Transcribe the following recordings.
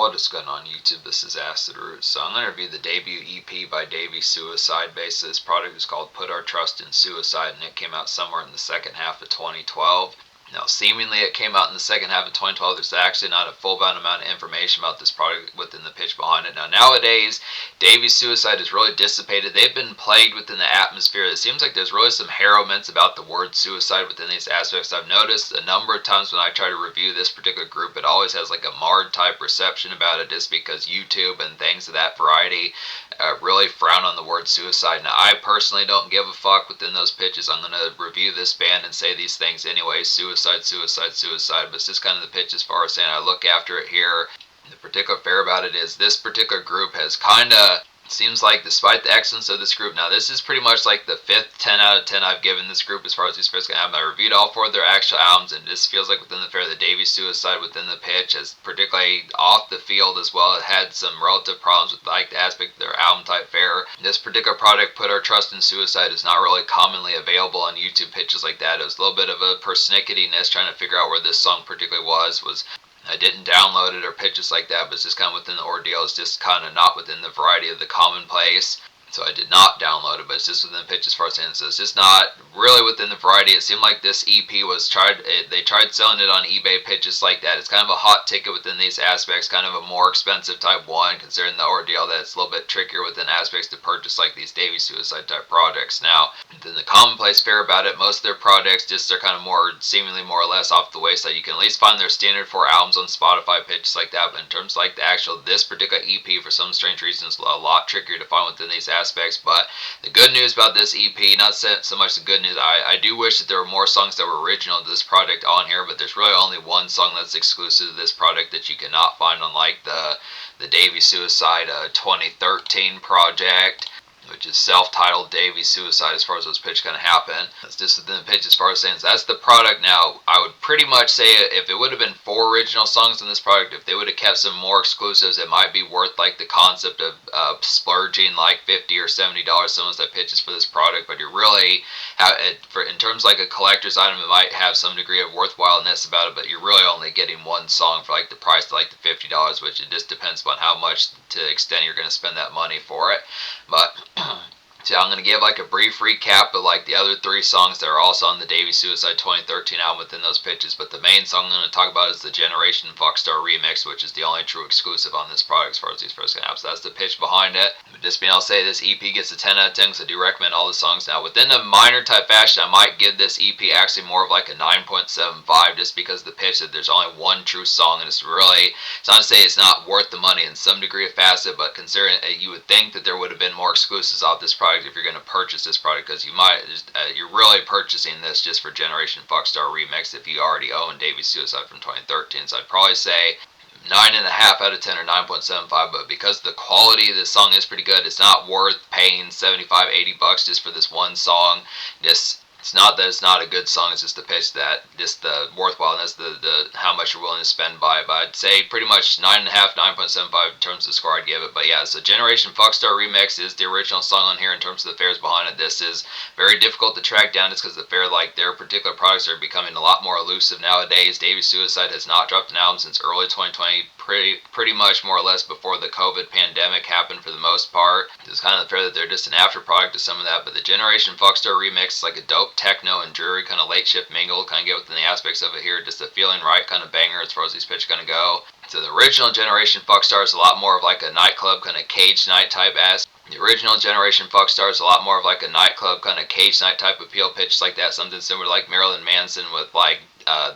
What is going on YouTube? This is Acid Root. So I'm going to review the debut EP by Davey, Suicide. Basically, this product is called Put Our Trust in Suicide, and it came out somewhere in the second half of 2012. Now, seemingly it came out in the second half of 2012. There's actually not a full amount of information about this product within the pitch behind it. Now, nowadays, Davey's Suicide is really dissipated. They've been plagued within the atmosphere. It seems like there's really some heraldments about the word suicide within these aspects. I've noticed a number of times when I try to review this particular group, it always has like a marred type reception about it, just because YouTube and things of that variety really frown on the word suicide. Now, I personally don't give a fuck within those pitches. I'm going to review this band and say these things anyway. Suicide, suicide, suicide. But it's just kind of the pitch as far as saying I look after it here. The particular fair about it is this particular group has kind of, seems like, despite the excellence of this group, now this is pretty much like the fifth 10 out of 10 I've given this group as far as these first albums. I reviewed all four of their actual albums, and this feels like within the fair, the Davey Suicide within the pitch, as particularly off the field as well, it had some relative problems with like the aspect of their album type fair. This particular product, Put Our Trust in Suicide, is not really commonly available on YouTube pitches like that. It was a little bit of a persnicketyness trying to figure out where this song particularly was I didn't download it or pitches like that, but it's just kind of within the ordeal. It's just kind of not within the variety of the commonplace. So I did not download it, but it's just within the pitch as far as saying. So it's just not really within the variety. It seemed like this EP was they tried selling it on eBay pitches like that. It's kind of a hot ticket within these aspects, kind of a more expensive type one, considering the ordeal that it's a little bit trickier within aspects to purchase like these Davey Suicide type projects. Now, within the commonplace fair about it, most of their projects just are kind of more, seemingly more or less off the wayside. You can at least find their standard 4 albums on Spotify pitches like that, but in terms of like the actual, this particular EP, for some strange reason, is a lot trickier to find within these aspects. But the good news about this EP, not so much the good news, I do wish that there were more songs that were original to this project on here, but there's really only one song that's exclusive to this project that you cannot find on like the Davey Suicide 2013 project, which is self-titled Davey Suicide as far as those pitch kind of happen. That's just within the pitch as far as saying that's the product. Now, I would pretty much say if it would have been 4 original songs in this product, if they would have kept some more exclusives, it might be worth like the concept of splurging like $50 or $70 some of that pitches for this product. But you're really, in terms of like a collector's item, it might have some degree of worthwhileness about it, but you're really only getting one song for like the price of like the $50, which it just depends upon how much to the extent you're going to spend that money for it. But so I'm going to give like a brief recap of like the other 3 songs that are also on the Davey Suicide 2013 album within those pitches, but the main song I'm going to talk about is the Generation Fuckstar remix, which is the only true exclusive on this product as far as these first albums. So that's the pitch behind it. But just being, I'll say this EP gets a 10 out of 10 because I do recommend all the songs. Now, within a minor type fashion, I might give this EP actually more of like a 9.75 just because of the pitch, that there's only one true song, and it's not to say it's not worth the money in some degree of facet, but considering you would think that there would have been more exclusives off this product if you're going to purchase this product, because you're really purchasing this just for Generation Fuckstar remix if you already own Davey Suicide from 2013. So I'd probably say 9.5 out of 10 or 9.75, but because the quality of this song is pretty good, it's not worth paying $75-80 just for this one song. It's not that it's not a good song, it's just the pitch that, just the worthwhileness, the how much you're willing to spend by it. But I'd say pretty much 9.5, 9.75 in terms of the score I'd give it. But yeah, so Generation Fuckstar Remix is the original song on here in terms of the fairs behind it. This is very difficult to track down just because the fair, like their particular products are becoming a lot more elusive nowadays. Davey Suicide has not dropped an album since early 2020, pretty much more or less before the COVID pandemic happened for the most part. It's kind of fair that they're just an after product of some of that, but the Generation Fuckstar remix is like a dope techno and dreary kind of late shift mingle, kind of get within the aspects of it here, just a feeling right kind of banger as far as these pitches kind of go. So the original Generation Fuckstar is a lot more of like a nightclub kind of cage night type ass. The original Generation Fuckstar is a lot more of like a nightclub kind of cage night type appeal pitch like that, something similar to like Marilyn Manson with like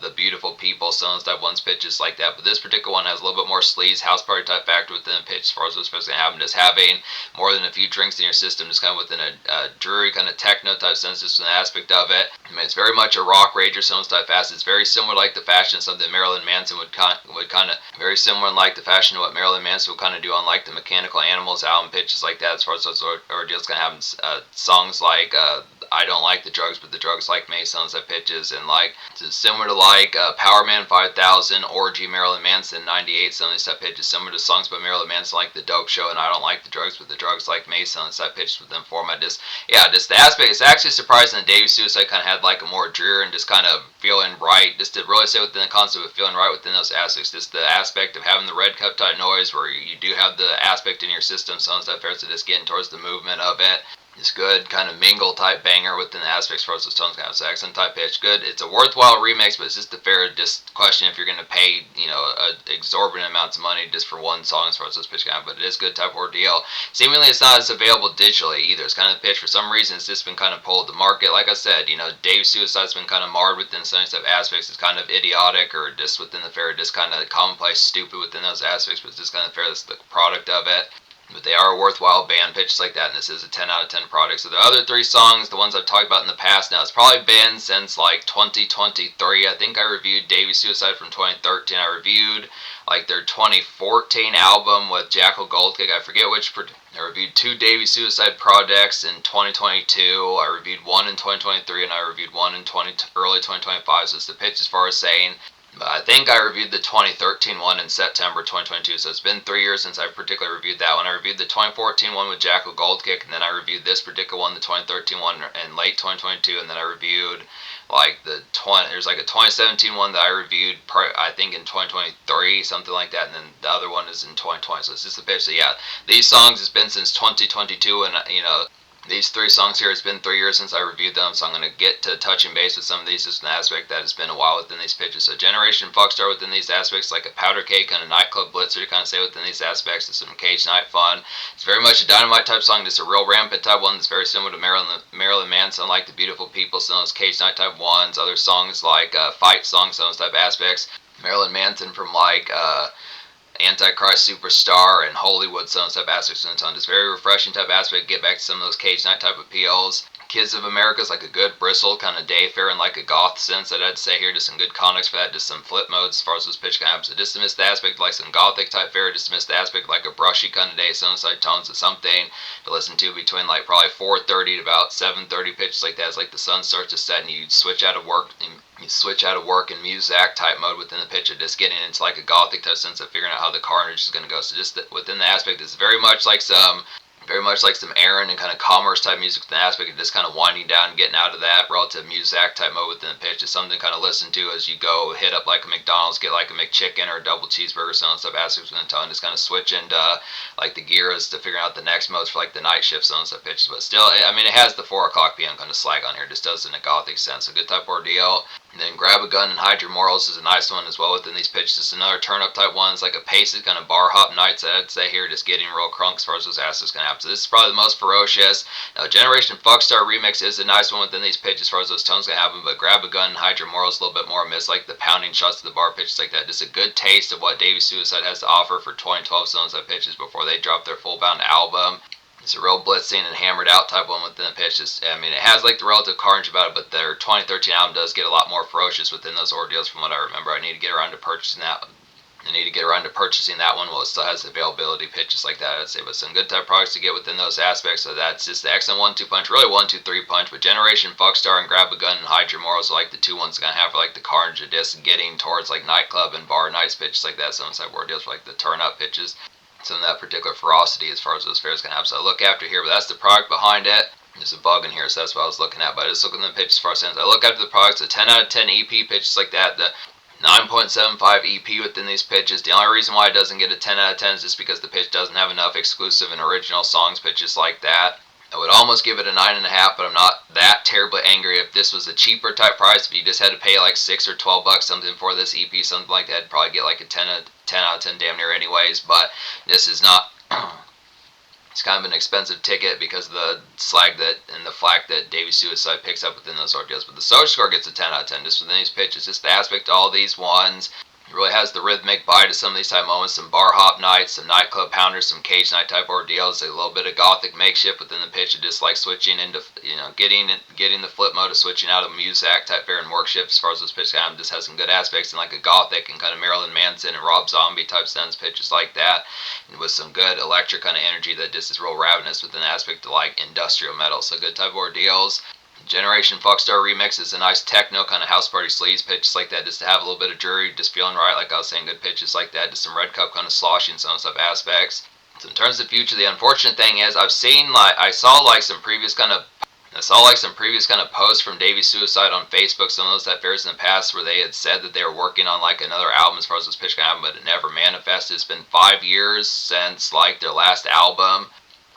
the Beautiful People, some type one's pitches like that. But this particular one has a little bit more sleaze, house party type factor within the pitch as far as what's supposed to happen. Just having more than a few drinks in your system, just kind of within a dreary kind of techno type sense, just an aspect of it. I mean, it's very much a rock rager, some type fast. It's very similar like the fashion, something Marilyn Manson would kind of very similar in like the fashion to what Marilyn Manson would kind of do on like the Mechanical Animals album pitches like that, as far as those ordeals kind of happen. Songs like I don't like the drugs, but the drugs like me, some of those pitches, and like similar to like Power Man 5000, Orgy, Marilyn Manson 98, some of these type pitches, similar to songs by Marilyn Manson like The Dope Show, and I don't like the drugs, but the drugs like me, some of these type pitches within format. Just the aspect. It's actually surprising that Davey Suicide kind of had like a more drear and just kind of feeling right, just to really say within the concept of feeling right within those aspects. Just the aspect of having the red cup type noise where you do have the aspect in your system, some stuff there, so just getting towards the movement of it. It's good, kind of mingle type banger within the aspects for those tones, kind of excellent type pitch. Good. It's a worthwhile remix, but it's just a fair question if you're going to pay, exorbitant amounts of money just for one song as far as this pitch kind of. But it is good type ordeal. Seemingly, it's not as available digitally either. It's kind of the pitch for some reason. It's just been kind of pulled. The market, like I said, Dave's Suicide's been kind of marred within some type aspects. It's kind of idiotic or just within the fair, just kind of commonplace, stupid within those aspects. But it's just kind of fair. That's the product of it. But they are a worthwhile band, pitches like that, and this is a 10 out of 10 product. So the other three songs, the ones I've talked about in the past now, it's probably been since like 2023. I think I reviewed Davey Suicide from 2013. I reviewed like their 2014 album with Jackal Goldkick. I forget which. I reviewed two Davey Suicide projects in 2022. I reviewed one in 2023, and I reviewed one in early 2025. So it's the pitch as far as saying. But I think I reviewed the 2013 one in September 2022, so it's been 3 years since I particularly reviewed that one. I reviewed the 2014 one with Jackal Goldkick, and then I reviewed this particular one, the 2013 one, in late 2022, and then I reviewed like there's like a 2017 one that I reviewed, I think in 2023, something like that, and then the other one is in 2020, so it's just a pitch. So yeah, these songs has been since 2022, and these three songs here, it's been 3 years since I reviewed them, so I'm going to get to touching base with some of these, just an aspect that has been a while within these pitches. So Generation Fuckstar within these aspects, like a powder cake and a nightclub blitzer to kind of say within these aspects. It's some cage night fun. It's very much a dynamite type song, just a real rampant type one that's very similar to Marilyn Manson, like The Beautiful People, some of those cage night type ones. Other songs like fight songs, some of those type aspects. Marilyn Manson from like Antichrist Superstar and Hollywood, some type aspects in the tone. It's very refreshing type aspect. Get back to some of those cage night type appeals. Kids of America is like a good bristle kind of day fair in like a goth sense that I'd say here. Just some good context for that. Just some flip modes as far as this pitch kind of. So just to miss the aspect like some gothic type fair. Just to miss the aspect like a brushy kind of day. Some side tones of something to listen to between like probably 4:30 to about 7:30 pitches like that. As like the sun starts to set and you switch out of work. You switch out of work and muzak type mode within the pitch of just getting into like a gothic type sense of figuring out how the carnage is going to go. So just within the aspect, it's very much like some Aaron and kind of commerce type music within the aspect of just kind of winding down and getting out of that relative muzak type mode within the pitch. It's something to kind of listen to as you go hit up like a McDonald's, get like a McChicken or a double cheeseburger, some stuff aspects within the tone, just kind of switch into like the gear as to figuring out the next modes for like the night shift, some stuff pitches. But still, I mean, it has the 4 o'clock p.m. kind of slag on here, just does it in a gothic sense. A good type ordeal. And then Grab a Gun and Hide Your Morals is a nice one as well within these pitches. It's another turn-up type one. It's like a paced kind of bar hop nights, I'd say here, just getting real crunk as far as those asses can happen. So this is probably the most ferocious. Now, Generation Fuckstar Remix is a nice one within these pitches as far as those tones can happen, but Grab a Gun and Hide Your Morals a little bit more miss, like the pounding shots to the bar pitches like that. Just a good taste of what Davey Suicide has to offer for 2012 zones of pitches before they drop their full-bound album. It's a real blitzing and hammered out type one within the pitch. I mean, it has like the relative carnage about it, but their 2013 album does get a lot more ferocious within those ordeals from what I remember. I need to get around to purchasing that one while it still has availability pitches like that, I'd say. But some good type products to get within those aspects. So that's just the excellent 1-2 punch, really 1-2-3 punch. But Generation Fuckstar and Grab a Gun and Hide Your Morals are like the two ones gonna have for like the carnage of disc getting towards like nightclub and bar nights pitches like that. Some type of ordeals for like the turn up pitches. Some of that particular ferocity as far as those fairs can have. So I look after here, but that's the product behind it. There's a bug in here, so that's what I was looking at. But I just look at the pitches as far as I look after the products, a 10 out of 10 EP pitches like that. The 9.75 EP within these pitches. The only reason why it doesn't get a 10 out of 10 is just because the pitch doesn't have enough exclusive and original songs pitches like that. I would almost give it a 9.5, but I'm not that terribly angry. If this was a cheaper type price, if you just had to pay like $6 or $12 something for this EP, something like that, I'd probably get like a 10 out of 10 damn near anyways. But this is not. It's kind of an expensive ticket because of the slag that and the flack that Davey Suicide picks up within those ordeals. But the social score gets a 10 out of 10 just within these pitches. Just the aspect of all these ones. It really has the rhythmic bite of some of these type moments, some bar hop nights, some nightclub pounders, some cage night type ordeals, a little bit of gothic makeshift within the pitch, of just like switching into, getting the flip mode of switching out of muzak type fair and work shift as far as those pitches kind of just has some good aspects and like a gothic and kind of Marilyn Manson and Rob Zombie type sense pitches like that, and with some good electric kind of energy that just is real ravenous with an aspect of like industrial metal. So good type of ordeals. Generation Foxstar Remix is a nice techno kind of house party sleaze pitches like that, just to have a little bit of jury, just feeling right, like I was saying, good pitches like that, just some Red Cup kind of sloshing some stuff aspects. So in terms of future, the unfortunate thing is I saw some previous kind of posts from Davey Suicide on Facebook, some of those that appears in the past, where they had said that they were working on like another album as far as this pitch can happen, but it never manifested. It's been 5 years since like their last album.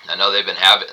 I know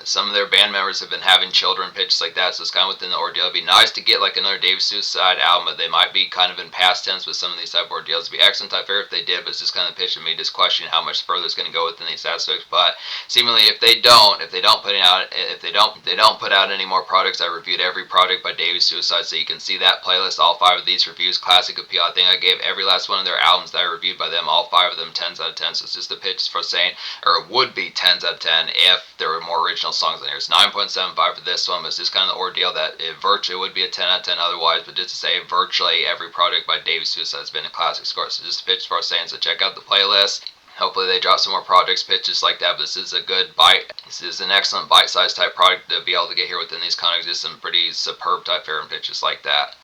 some of their band members have been having children pitches like that, so it's kind of within the ordeal. It'd be nice to get like another Dave Suicide album, but they might be kind of in past tense with some of these type of ordeals. It'd be excellent type fair if they did, but it's just kind of pitching me, just questioning how much further it's going to go within these aspects. But seemingly, if they don't put out any more products, I reviewed every product by Dave Suicide, so you can see that playlist. All 5 of these reviews, classic appeal. I think I gave every last one of their albums that I reviewed by them, all 5 of them 10s out of 10. So it's just a pitch for saying, or it would be 10s out of 10 if there were more original songs in here. It's 9.75 for this one, but it's just kind of the ordeal that it virtually would be a 10 out of 10 otherwise, but just to say virtually every product by Davey Suicide has been a classic score. So just a pitch for saying, so check out the playlist. Hopefully they drop some more projects, pitches like that, but this is a good bite. This is an excellent bite-sized type product to be able to get here within these comics. Just some pretty superb type fair and pitches like that.